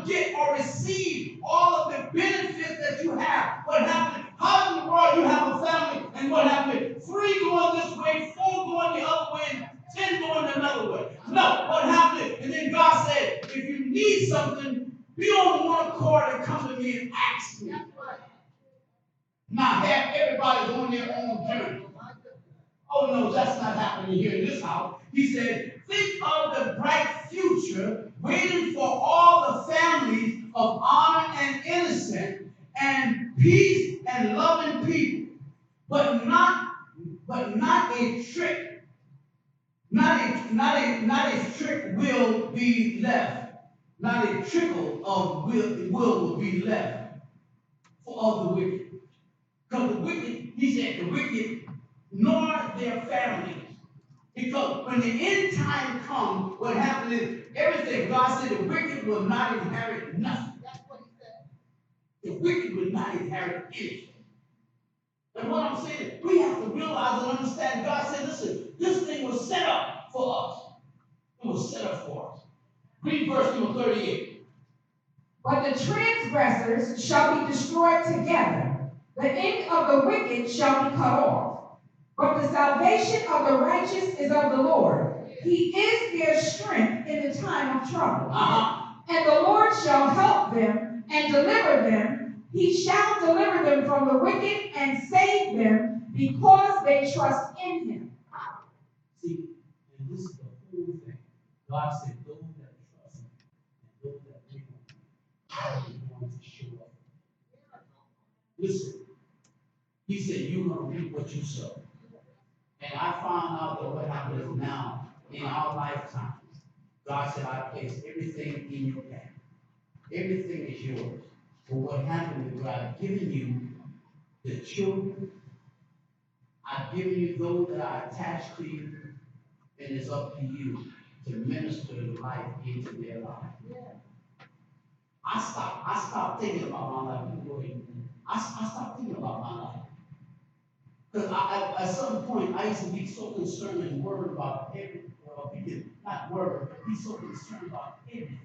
to get or receive all of the benefits that you have. What happened? How in the world you have a family and what happened? 3 going this way, 4 going the other way, and 10 going another way. No, what happened? And then God said, if you need something, be on one accord and come to me and ask me. Not have everybody on their own journey. Oh no, that's not happening here in this house. He said, think of the bright future waiting for all the families of honor and innocent and peace and loving people. But not a trick. Not a trick will be left. Not a trickle of will be left of the wicked. Because the wicked, he said, the wicked nor their families. Because when the end time comes, what happens is everything. God said the wicked will not inherit nothing. That's what he said. The wicked will not inherit anything. And what I'm saying, we have to realize and understand. God said, listen, this thing was set up for us. It was set up for us. Read verse number 38. But the transgressors shall be destroyed together. The end of the wicked shall be cut off. But the salvation of the righteous is of the Lord. He is their strength in the time of trouble. And the Lord shall help them and deliver them. He shall deliver them from the wicked and save them because they trust in him. See, and this is the whole thing. God said, those that trust him and those that wait on him are going to show up. Listen, he said, you're going to reap what you sow. And I found out that what happens now in our lifetime, God said, I place everything in your hand. Everything is yours. But what happened is I've given you the children, I've given you those that are attached to you, and it's up to you to minister life into their life. I stopped thinking about my life. I stopped thinking about my life. Because at some point, I used to be so concerned and worried about everything. Not worried, but be so concerned about everything.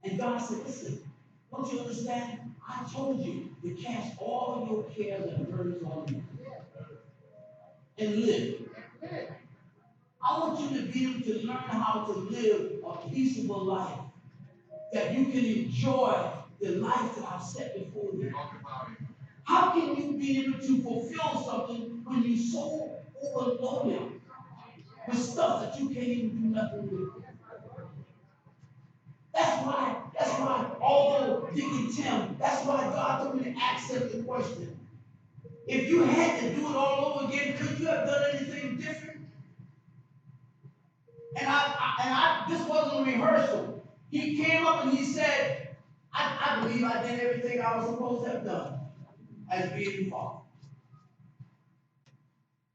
And God said, listen, don't you understand? I told you to cast all of your cares and burdens on me and live. I want you to be able to learn how to live a peaceable life, that you can enjoy the life that I've set before you. How can you be able to fulfill something when you're so overloaded with stuff that you can't even do nothing with? That's why, although Deacon Tim, that's why God told me to ask him the question. If you had to do it all over again, could you have done anything different? And this wasn't a rehearsal. He came up and he said, I believe I did everything I was supposed to have done as being father.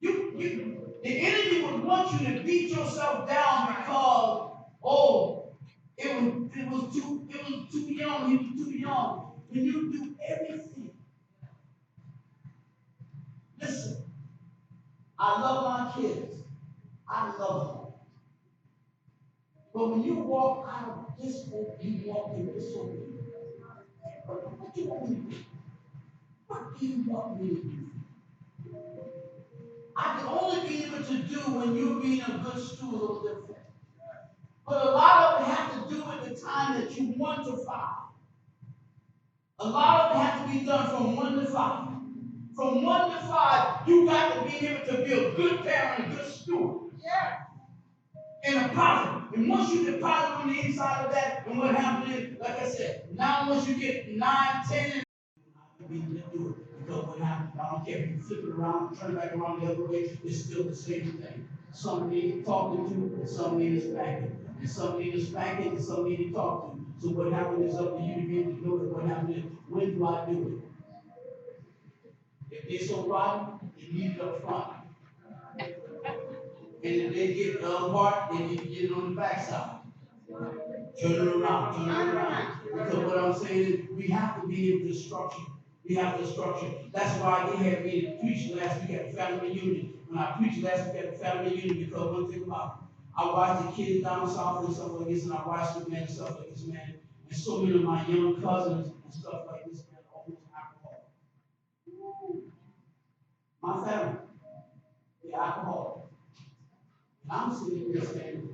The enemy would want you to beat yourself down because, it was too young, he was too young. When you do everything. Listen, I love my kids. I love them. But when you walk out of this hope, you walk in disobedience. What do you want me to do? What do you want me to do? I can only be able to do when you're being a good steward of the faith. But a lot of it has to do with the time that you 1 to 5. A lot of it has to be done from 1 to 5. From 1 to 5, you got to be able to be a good parent, a good steward. Yeah. And a positive. And once you deposit on the inside of that, and what happens is, like I said, now once you get 9, 10, and you be able to do it. Because what happens, I don't care if you flip it around, turn it back around the other way, it's still the same thing. Some need talking to, and some need spanking. And some need spanking, and some need to talk to. So what happens is up to you to be able to know that what happens is, when do I do it? If they're so rotten, you need it up front. And if they get the other part, then you get it on the backside. Turn it around, turn it around. Because what I'm saying is, we have to be able to structure. We have to structure. That's why they had me to preach last week at the family reunion. When I preached last week at the family reunion, because one thing about it, I watched the kids down south and stuff like this, and I watched the men and stuff like this, man. And so many of my young cousins and stuff like this, man, are almost alcoholic. My family, they're alcoholic. And I'm sitting here saying,